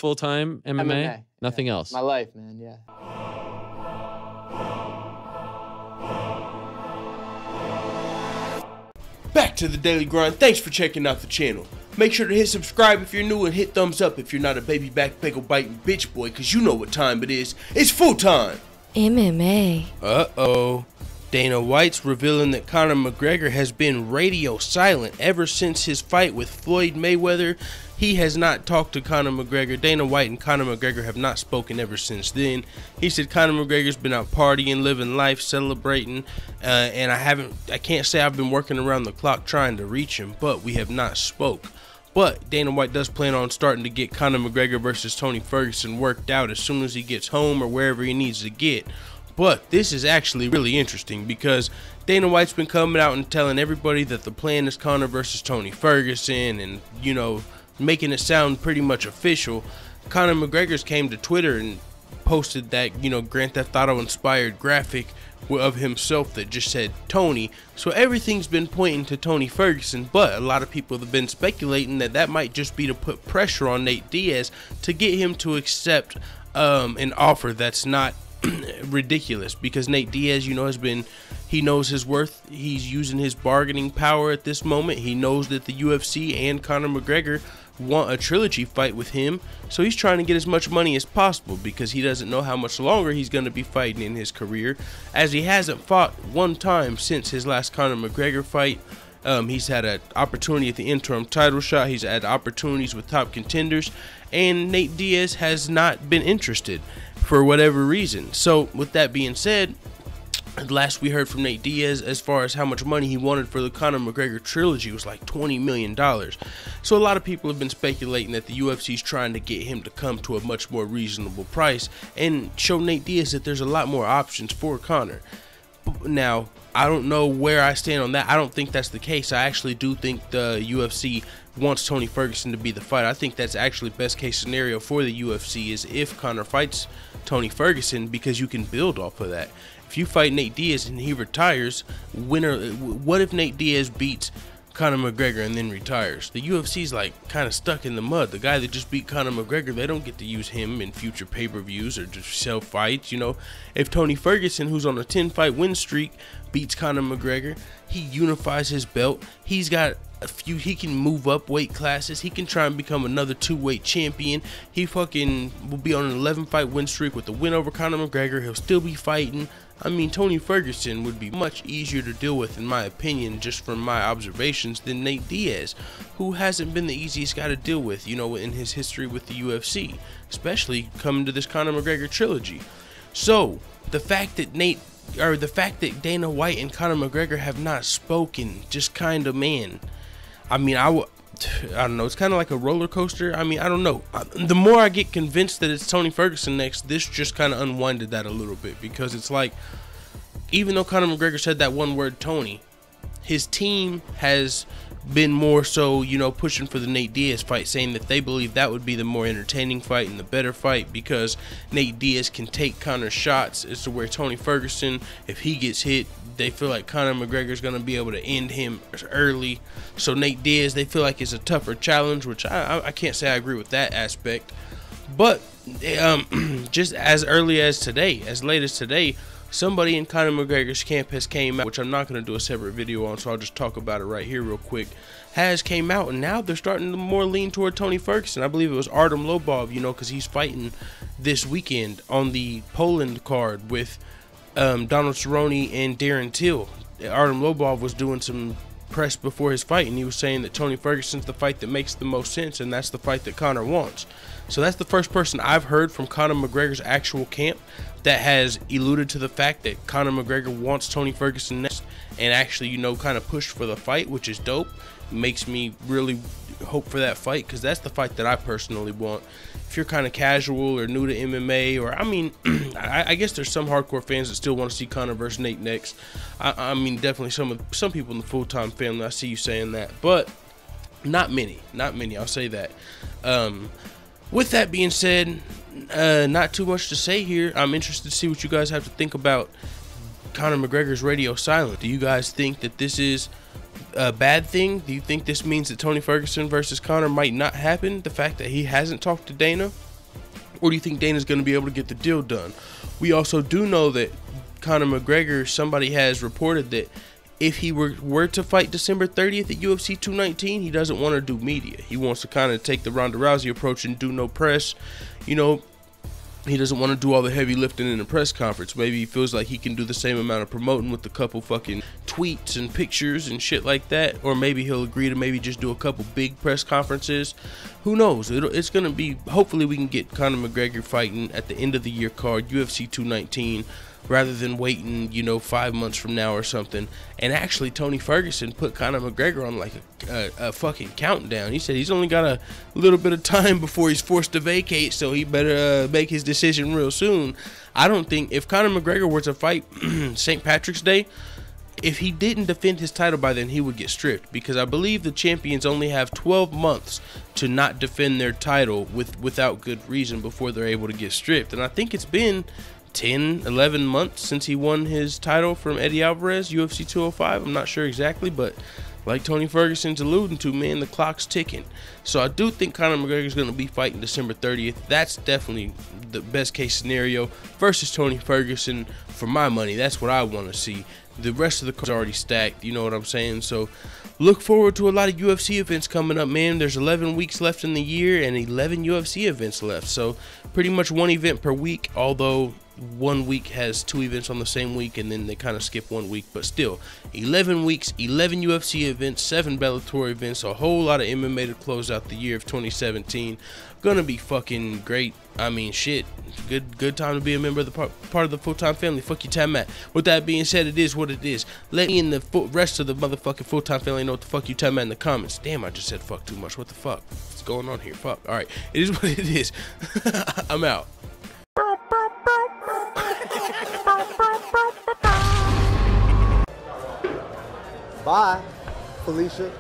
full-time MMA? MMA. Nothing Yeah. else? My life, man, yeah. Back to the daily grind. Thanks for checking out the channel. Make sure to hit subscribe if you're new and hit thumbs up if you're not a baby back bagel biting bitch boy, cause you know what time it is. It's full time. MMA. Uh-oh. Dana White's revealing that Conor McGregor has been radio silent ever since his fight with Floyd Mayweather. He has not talked to Conor McGregor. Dana White and Conor McGregor have not spoken ever since then. He said Conor McGregor's been out partying, living life, celebrating, and I can't say I've been working around the clock trying to reach him, but we have not spoke. But Dana White does plan on starting to get Conor McGregor versus Tony Ferguson worked out as soon as he gets home or wherever he needs to get. But this is actually really interesting because Dana White's been coming out and telling everybody that the plan is Conor versus Tony Ferguson and, you know, making it sound pretty much official. Conor McGregor's came to Twitter and posted that, you know, Grand Theft Auto inspired graphic of himself that just said Tony. So everything's been pointing to Tony Ferguson, but a lot of people have been speculating that that might just be to put pressure on Nate Diaz to get him to accept an offer that's not ridiculous, because Nate Diaz, you know, he knows his worth. He's using his bargaining power at this moment. He knows that the UFC and Conor McGregor want a trilogy fight with him, so he's trying to get as much money as possible because he doesn't know how much longer he's going to be fighting in his career, as he hasn't fought one time since his last Conor McGregor fight. He's had an opportunity at the interim title shot. He's had opportunities with top contenders, and Nate Diaz has not been interested for whatever reason. So with that being said, last we heard from Nate Diaz as far as how much money he wanted for the Conor McGregor trilogy was like $20 million. So a lot of people have been speculating that the UFC is trying to get him to come to a much more reasonable price and show Nate Diaz that there's a lot more options for Conor. Now, I don't know where I stand on that. I don't think that's the case. I actually do think the UFC wants Tony Ferguson to be the fighter. I think that's actually best case scenario for the UFC is if Conor fights Tony Ferguson, because you can build off of that. If you fight Nate Diaz and he retires, what if Nate Diaz beats Conor McGregor and then retires? The UFC's like kind of stuck in the mud. The guy that just beat Conor McGregor, they don't get to use him in future pay-per-views or just sell fights, you know. If Tony Ferguson, who's on a 10-fight win streak, beats Conor McGregor, he unifies his belt. He's got he can move up weight classes. He can try and become another 2-weight champion. He fucking will be on an 11-fight win streak with the win over Conor McGregor. He'll still be fighting. I mean, Tony Ferguson would be much easier to deal with, in my opinion, just from my observations, than Nate Diaz, who hasn't been the easiest guy to deal with, you know, in his history with the UFC, especially coming to this Conor McGregor trilogy. So the fact that Dana White and Conor McGregor have not spoken, just kind of, man, I mean, I don't know. It's kind of like a roller coaster. I mean, I don't know. The more I get convinced that it's Tony Ferguson next, this just kind of unwinded that a little bit, because it's like, even though Conor McGregor said that one word, Tony, his team has been more so, you know, pushing for the Nate Diaz fight, saying that they believe that would be the more entertaining fight and the better fight, because Nate Diaz can take Conor's shots, as to where Tony Ferguson, if he gets hit, they feel like Conor McGregor's going to be able to end him early. So Nate Diaz, they feel like it's a tougher challenge, which I can't say I agree with that aspect. But just as early as today, as late as today, somebody in Conor McGregor's camp has came out, which I'm not going to do a separate video on, so I'll just talk about it right here real quick, has came out, and now they're starting to more lean toward Tony Ferguson. I believe it was Artem Lobov, you know, because he's fighting this weekend on the Poland card with Donald Cerrone and Darren Till. Artem Lobov was doing some press before his fight, and he was saying that Tony Ferguson's the fight that makes the most sense, and that's the fight that Conor wants. So that's the first person I've heard from Conor McGregor's actual camp that has alluded to the fact that Conor McGregor wants Tony Ferguson next, and actually, you know, kind of pushed for the fight, which is dope. Makes me really hope for that fight, because that's the fight that I personally want. If you're kind of casual or new to MMA, or I mean, I guess there's some hardcore fans that still want to see Conor versus Nate next. I mean, definitely some people in the full-time family, I see you saying that, but not many, I'll say that. With that being said, not too much to say here. I'm interested to see what you guys have to think about Conor McGregor's radio silent. Do you guys think that this is a bad thing? Do you think this means that Tony Ferguson versus Conor might not happen? The fact that he hasn't talked to Dana? Or do you think Dana's going to be able to get the deal done? We also do know that Conor McGregor, somebody has reported that if he were to fight December 30th at UFC 219, he doesn't want to do media. He wants to kind of take the Ronda Rousey approach and do no press. You know, he doesn't want to do all the heavy lifting in the press conference. Maybe he feels like he can do the same amount of promoting with a couple fucking tweets and pictures and shit like that. Or maybe he'll agree to maybe just do a couple big press conferences. Who knows? It's going to be, hopefully we can get Conor McGregor fighting at the end of the year card, UFC 219, rather than waiting, you know, 5 months from now or something. And actually, Tony Ferguson put Conor McGregor on like a fucking countdown. He said he's only got a little bit of time before he's forced to vacate, so he better make his decision real soon. I don't think, if Conor McGregor were to fight St. Patrick's Day, if he didn't defend his title by then, he would get stripped, because I believe the champions only have 12 months to not defend their title without good reason before they're able to get stripped. And I think it's been 10, 11 months since he won his title from Eddie Alvarez, UFC 205. I'm not sure exactly, but like Tony Ferguson's alluding to, man, the clock's ticking. So I do think Conor McGregor's going to be fighting December 30th. That's definitely the best case scenario versus Tony Ferguson for my money. That's what I want to see. The rest of the card's already stacked, you know what I'm saying? So look forward to a lot of UFC events coming up, man. There's 11 weeks left in the year and 11 UFC events left. So pretty much one event per week, although 1 week has 2 events on the same week and then they kind of skip 1 week. But still, 11 weeks, 11 UFC events, 7 Bellator events, a whole lot of MMA to close out the year of 2017. Gonna be fucking great. I mean, shit. Good time to be a member of the part of the full-time family. Fuck you, Time Matt. With that being said, it is what it is. Let me and the rest of the motherfucking full-time family know what the fuck you, Time Matt, in the comments. Damn, I just said fuck too much. What the fuck? What's going on here? Fuck. All right, it is what it is. I'm out. Bye, Felicia.